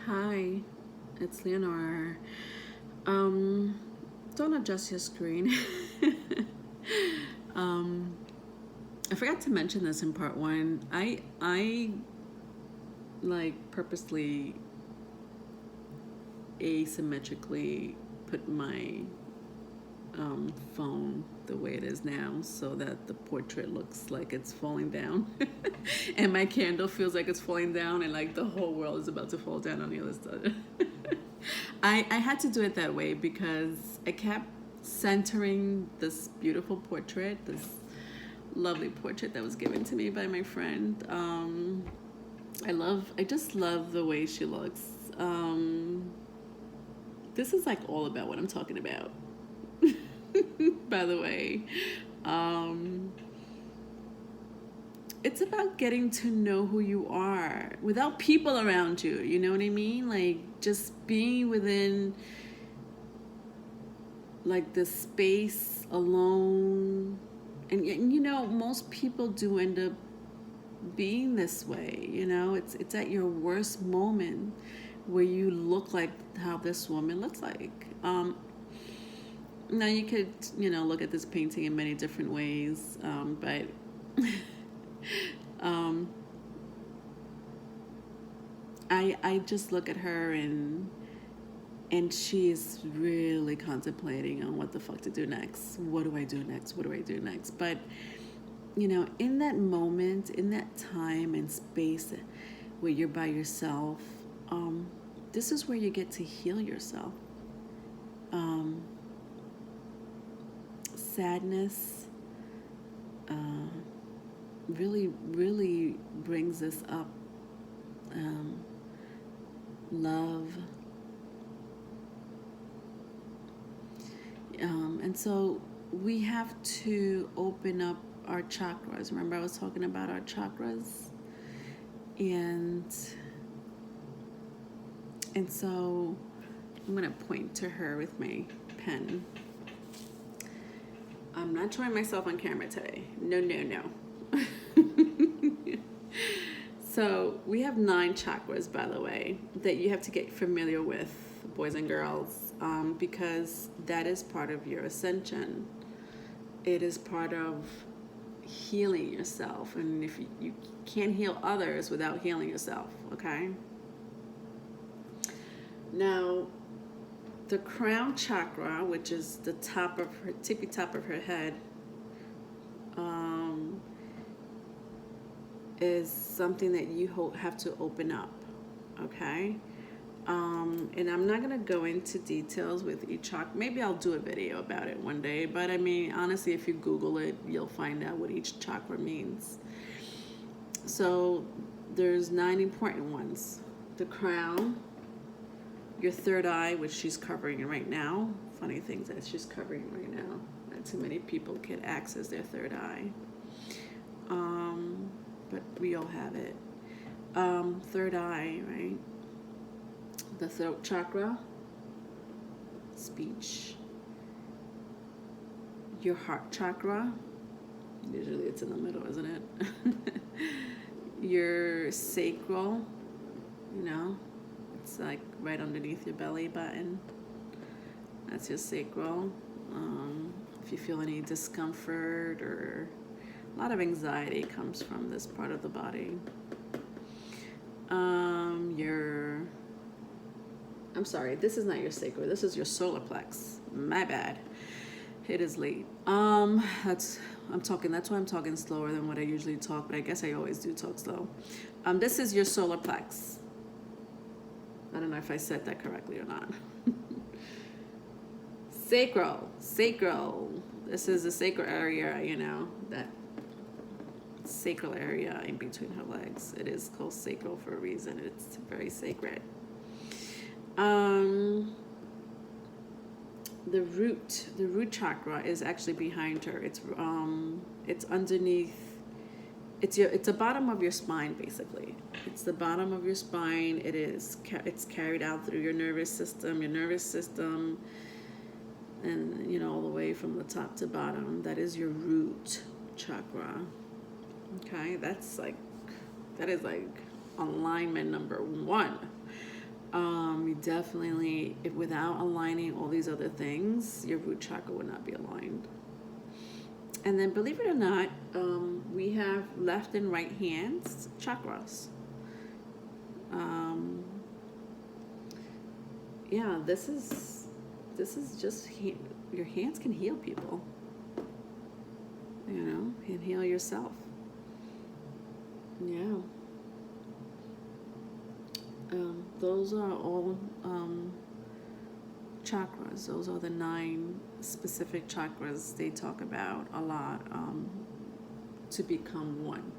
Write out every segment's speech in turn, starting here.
Hi, it's Leonora. Um, don't adjust your screen. um, I forgot to mention this in part one. I like purposely asymmetrically put my phone the way it is now so that the portrait looks like it's falling down and my candle feels like it's falling down and like the whole world is about to fall down on the other side. I had to do it that way because I kept centering this beautiful portrait, this lovely portrait that was given to me by my friend. I just love the way she looks. This is like all about what I'm talking about. By the way, um, it's about getting to know who you are without people around you. You know what I mean? Like just being within like the space alone. And you know, most people do end up being this way. You know, it's at your worst moment where you look like how this woman looks like. Now you could, look at this painting in many different ways, but um, I just look at her and she's really contemplating on what the fuck to do next. What do I do next? What do I do next? But in that moment, in that time and space where you're by yourself, this is where you get to heal yourself. Sadness really brings this up. Love. And so we have to open up our chakras. Remember I was talking about our chakras? And so I'm going to point to her with my pen. I'm not showing myself on camera today. No. So we have 9 chakras, by the way, that you have to get familiar with, boys and girls, because that is part of your ascension. It is part of healing yourself. And if you can't heal others without healing yourself, okay? Now, the crown chakra, which is the tippy top of her head, is something that you have to open up, okay? And I'm not gonna go into details with each chakra. Maybe I'll do a video about it one day, but I mean, honestly, if you Google it, you'll find out what each chakra means. So there's 9 important ones. The crown, your third eye, which she's covering right now. Funny things that she's covering right now. Not too many people can access their third eye. But we all have it. Third eye, right? The throat chakra, speech. Your heart chakra, usually it's in the middle, isn't it? Your sacral, it's like right underneath your belly button. That's your sacral. If you feel any discomfort or a lot of anxiety comes from this part of the body. I'm sorry, this is not your sacral. This is your solar plex. My bad. It is late. That's why I'm talking slower than what I usually talk, but I guess I always do talk slow. This is your solar plex. I don't know if I said that correctly or not. Sacral. This is the sacral area, that sacral area in between her legs. It is called sacral for a reason. It's very sacred. The root chakra is actually behind her. It's underneath. It's the bottom of your spine, basically. It's the bottom of your spine. It's carried out through your nervous system, and all the way from the top to bottom. That is your root chakra. Okay, that is like alignment number 1. You definitely, if without aligning all these other things, your root chakra would not be aligned. And then, believe it or not, we have left and right hands chakras. Yeah, this is just your hands can heal people. You know, and heal yourself. Yeah. Those are all chakras. Those are the 9 specific chakras they talk about a lot, to become one.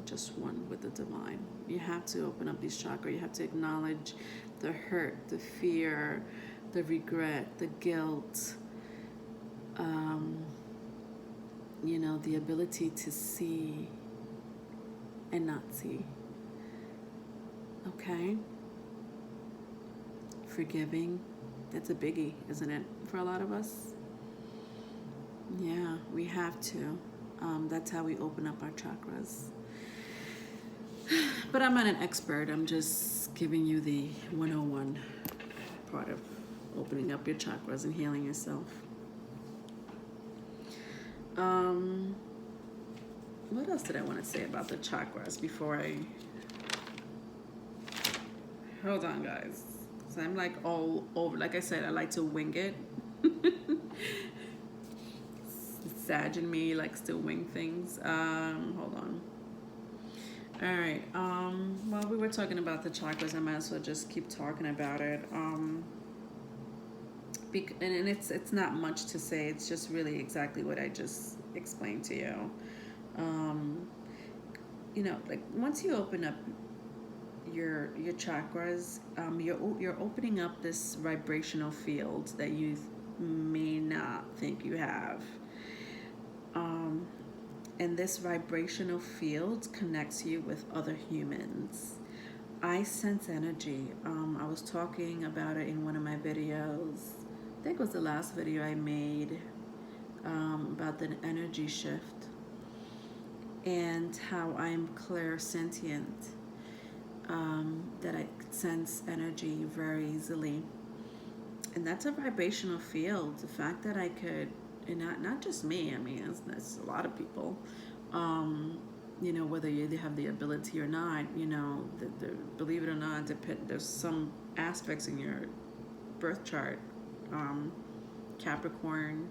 Just one with the divine. You have to open up these chakras. You have to acknowledge the hurt, the fear, the regret, the guilt, you know, the ability to see and not see. Okay? Forgiving. That's a biggie, isn't it, for a lot of us? Yeah, we have to. That's how we open up our chakras. But I'm not an expert. I'm just giving you the 101 part of opening up your chakras and healing yourself. What else did I want to say about the chakras before I... Hold on, guys. So I'm like all over. Like I said, I like to wing it. Sag in me likes to wing things. Hold on. All right. Well, we were talking about the chakras. I might as well just keep talking about it. And it's not much to say. It's just really exactly what I just explained to you. You know, like once you open up your chakras, you're opening up this vibrational field that you may not think you have. And this vibrational field connects you with other humans. I sense energy. I was talking about it in one of my videos. I think it was the last video I made, about the energy shift and how I'm clairsentient, that I sense energy very easily. And that's a vibrational field. The fact that I could, and not just me, I mean, that's a lot of people, you know, whether you have the ability or not, you know, believe it or not, there's some aspects in your birth chart, Capricorn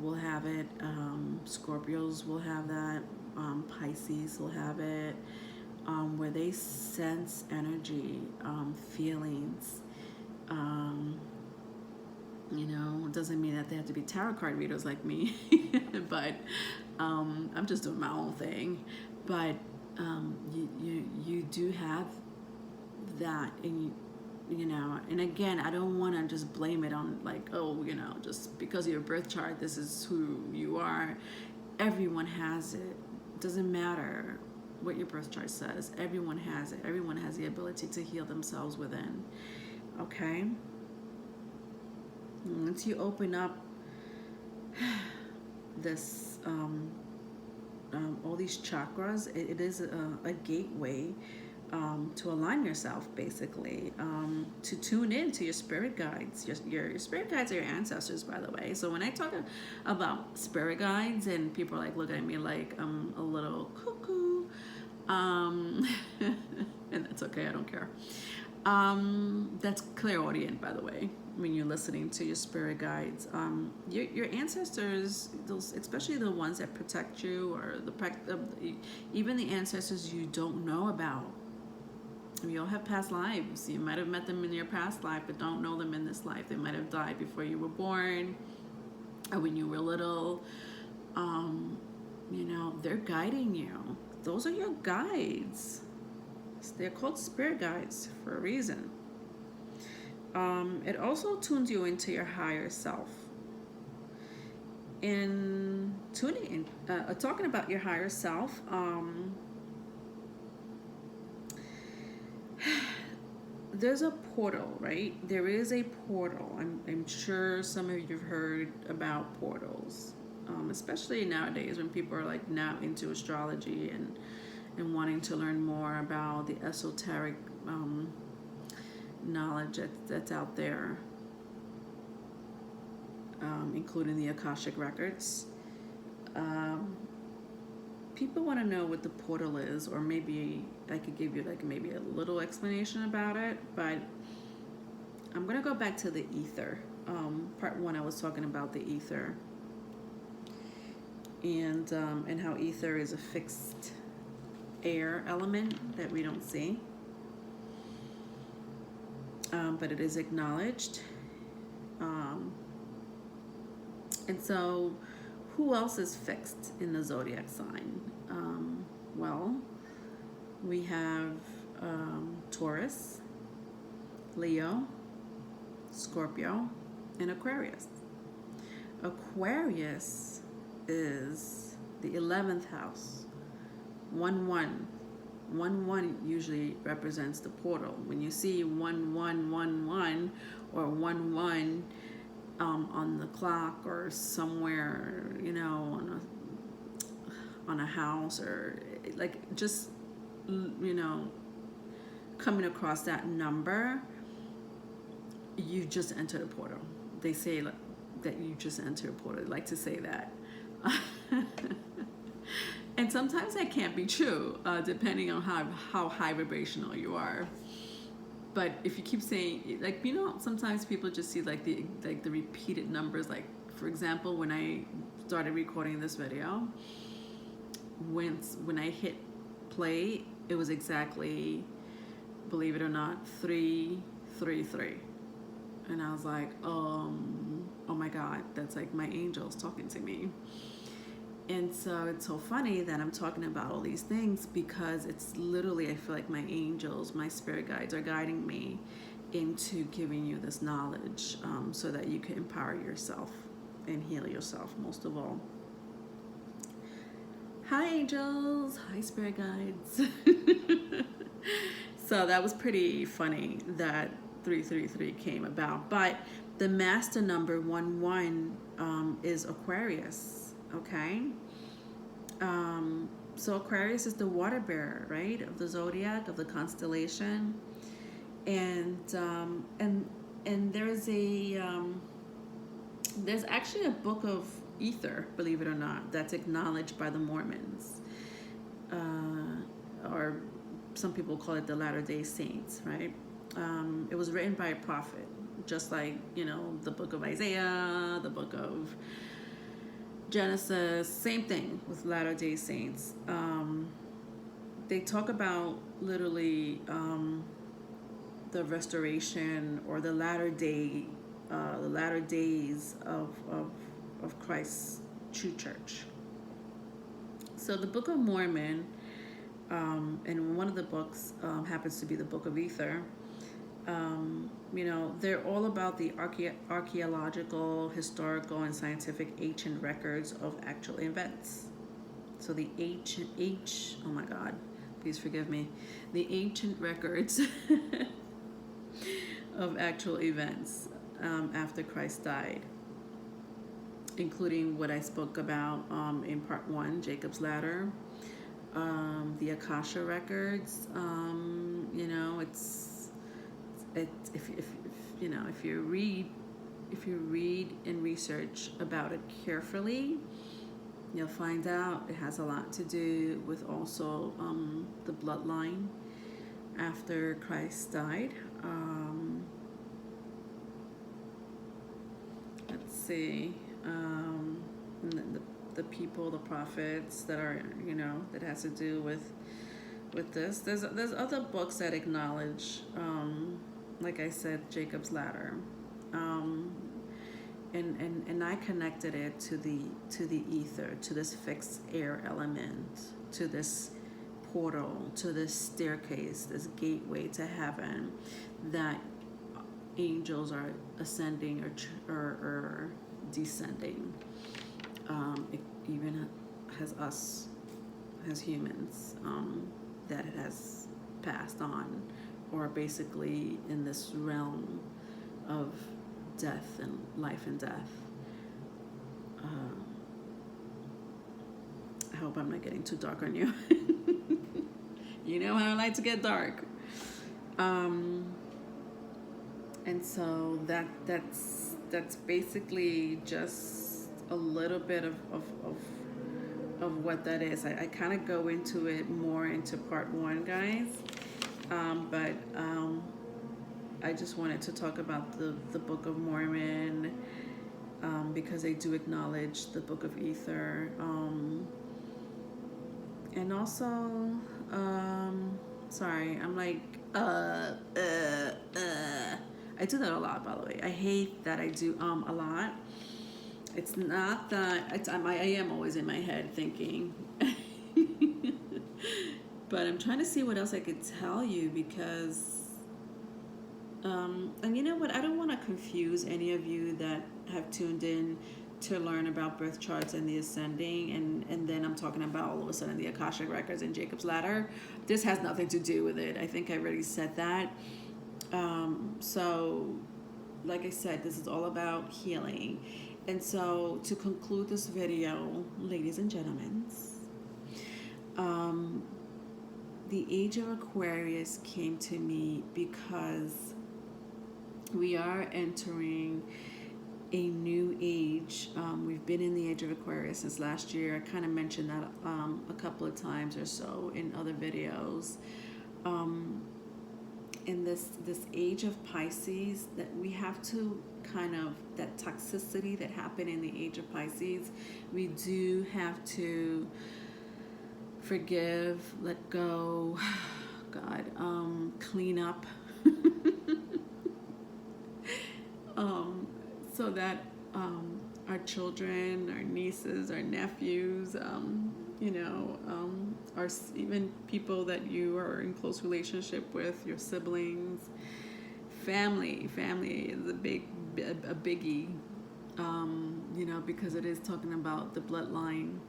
will have it, Scorpios will have that, Pisces will have it, where they sense energy, feelings. You know, it doesn't mean that they have to be tarot card readers like me, but I'm just doing my own thing. But you do have that, and you know, and again, I don't want to just blame it on like, oh, you know, just because of your birth chart, this is who you are. Everyone has it. Doesn't matter what your birth chart says. Everyone has it. Everyone has the ability to heal themselves within. Okay? Once you open up this, all these chakras, it is a gateway to align yourself, basically, to tune in to your spirit guides. Your spirit guides are your ancestors, by the way. So when I talk about spirit guides and people are like looking at me like I'm a little cuckoo, and that's okay, I don't care. That's clairaudient, by the way. When you're listening to your spirit guides, your ancestors, those, especially the ones that protect you, or even the ancestors you don't know about. We all have past lives. You might have met them in your past life, but don't know them in this life. They might have died before you were born, or when you were little. You know, they're guiding you. Those are your guides. They're called spirit guides for a reason. It also tunes you into your higher self. In tuning in, talking about your higher self, there's a portal, right? There is a portal. I'm sure some of you have heard about portals, especially nowadays when people are like now into astrology and wanting to learn more about the esoteric knowledge that's out there, including the Akashic records. People want to know what the portal is, or maybe I could give you like maybe a little explanation about it, but I'm going to go back to the ether. Part 1, I was talking about the ether, and how ether is a fixed air element that we don't see, but it is acknowledged. And so who else is fixed in the zodiac sign? Well, we have Taurus, Leo, Scorpio, and Aquarius. Aquarius is the 11th house. 1-1. 1-1 usually represents the portal. When you see 1-1-1-1 or 1-1 on the clock or somewhere, you know, on a house, or like just, you know, coming across that number, you just entered a portal. They say that you just entered a portal. They like to say that. And sometimes that can't be true, depending on how high vibrational you are. But if you keep saying, like, you know, sometimes people just see like the repeated numbers. Like, for example, when I started recording this video, when I hit play, it was exactly, believe it or not, 333. And I was like, oh my God, that's like my angels talking to me. And so it's so funny that I'm talking about all these things, because it's literally, I feel like my angels, my spirit guides are guiding me into giving you this knowledge, so that you can empower yourself and heal yourself, most of all. Hi angels, hi spirit guides. So that was pretty funny that 333 came about. But the master number 1-1 is Aquarius. Okay, so Aquarius is the water bearer, right, of the zodiac, of the constellation, and there's actually a book of ether, believe it or not, that's acknowledged by the Mormons, or some people call it the Latter-day Saints, right? It was written by a prophet, just like, you know, the book of Isaiah, the book of Genesis, same thing with Latter-day Saints. They talk about literally the restoration, or the latter days of Christ's true church. So the Book of Mormon, and one of the books happens to be the Book of Ether. You know, they're all about the archaeological, historical, and scientific ancient records of actual events. So the oh my God, please forgive me, the ancient records of actual events after Christ died, including what I spoke about in part 1, Jacob's Ladder, the Akasha records. You know, if you read and research about it carefully, you'll find out it has a lot to do with also the bloodline after Christ died. Let's see, the people, the prophets that are, you know, that has to do with this. There's other books that acknowledge, like I said, Jacob's Ladder, and I connected it to the ether, to this fixed air element, to this portal, to this staircase, this gateway to heaven that angels are ascending or descending. It even has us as humans, that it has passed on, or basically in this realm of death and life and death. I hope I'm not getting too dark on you. You know how I like to get dark. And so that's basically just a little bit of what that is. I kind of go into it more into part 1, guys. But I just wanted to talk about the Book of Mormon, because they do acknowledge the Book of Ether. And also, sorry, I'm like, I do that a lot, by the way. I hate that I do a lot. It's not that I am always in my head thinking. But I'm trying to see what else I could tell you, because and you know what, I don't want to confuse any of you that have tuned in to learn about birth charts and the ascending, and then I'm talking about all of a sudden the Akashic records and Jacob's ladder. This has nothing to do with it. I think I already said that. So like I said, this is all about healing. And so to conclude this video, ladies and gentlemen, the age of Aquarius came to me because we are entering a new age. We've been in the age of Aquarius since last year. I kind of mentioned that a couple of times or so in other videos. In this age of Pisces, that we have to kind of, that toxicity that happened in the age of Pisces, we do have to forgive, let go, God, clean up, so that our children, our nieces, our nephews, or even people that you are in close relationship with, your siblings, family is a biggie, because it is talking about the bloodline,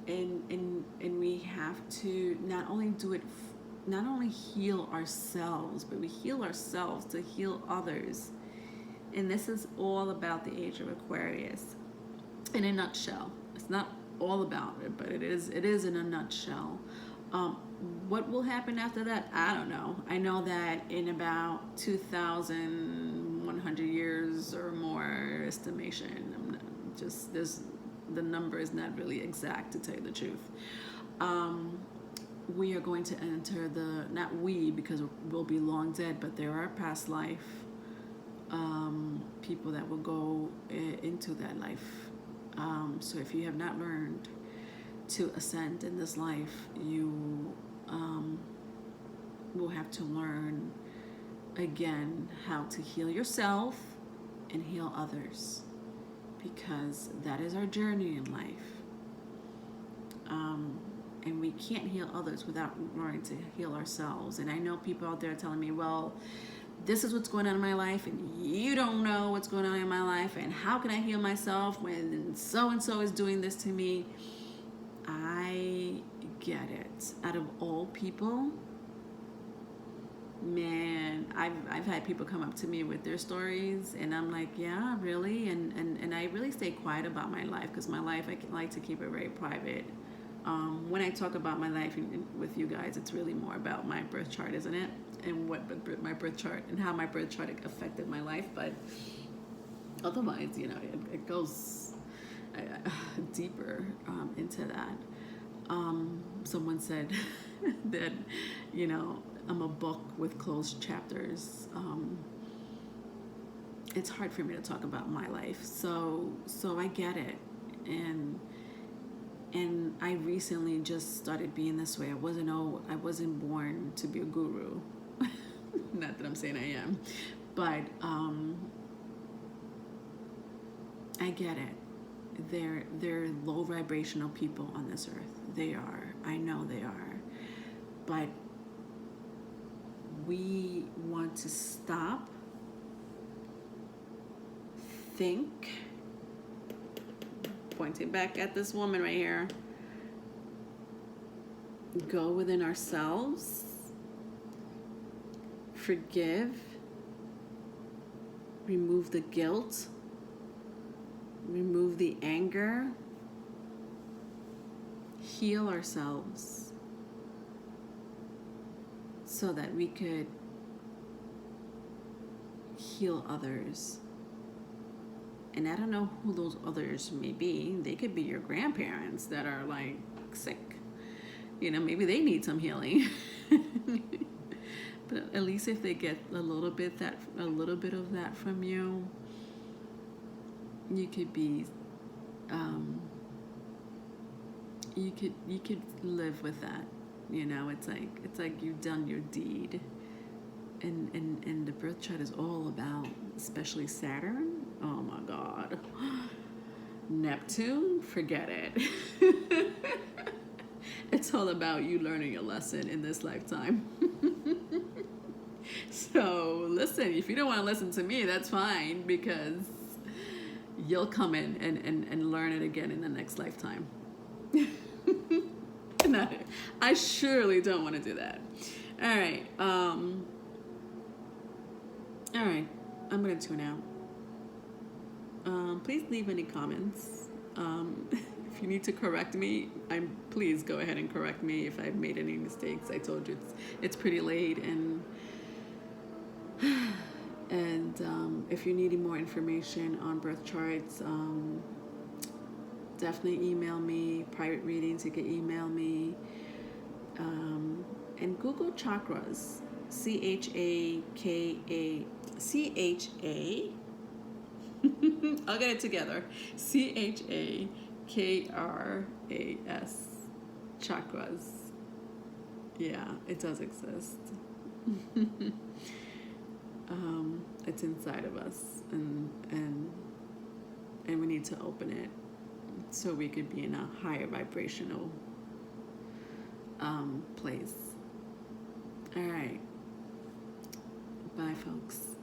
and we have to not only heal ourselves, but we heal ourselves to heal others. And this is all about the age of Aquarius in a nutshell. It's not all about it, but it is in a nutshell. What will happen after that? I don't know. I know that in about 2,100 years or more estimation, the number is not really exact, to tell you the truth. We are going to enter not we, because we'll be long dead, but there are past life people that will go into that life. So if you have not learned to ascend in this life, you will have to learn again how to heal yourself and heal others, because that is our journey in life. And we can't heal others without learning to heal ourselves. And I know people out there telling me, well, this is what's going on in my life, and you don't know what's going on in my life, and how can I heal myself when so-and-so is doing this to me? I get it. Out of all people, man, I've had people come up to me with their stories, and I'm like, yeah, really? And I really stay quiet about my life, because my life, I like to keep it very private. When I talk about my life with you guys, it's really more about my birth chart, isn't it? And what my birth chart and how my birth chart affected my life. But otherwise, it goes deeper into that. Someone said that, I'm a book with closed chapters. It's hard for me to talk about my life, so I get it, and I recently just started being this way. I wasn't born to be a guru. Not that I'm saying I am, but I get it. They're low vibrational people on this earth. They are. I know they are. But we want to stop, think, pointing back at this woman right here, go within ourselves, forgive, remove the guilt, remove the anger, heal ourselves, so that we could heal others. And I don't know who those others may be. They could be your grandparents that are like sick. You know, maybe they need some healing. But at least if they get a little bit of that from you, you could be, you could live with that. You know, it's like you've done your deed. And the birth chart is all about, especially Saturn. Oh my God. Neptune, forget it. It's all about you learning a lesson in this lifetime. So listen, if you don't want to listen to me, that's fine, because you'll come in and learn it again in the next lifetime. No, I surely don't want to do that. All right. All right, I'm going to tune out. Please leave any comments. If you need to correct me, please go ahead and correct me if I've made any mistakes. I told you it's pretty late, and if you need more information on birth charts, definitely email me. Private readings, you can email me. And Google Chakras, CHA. I'll get it together. CHAKRAS. Chakras. Yeah, it does exist. It's inside of us, and we need to open it so we could be in a higher vibrational place. All right. Bye, folks.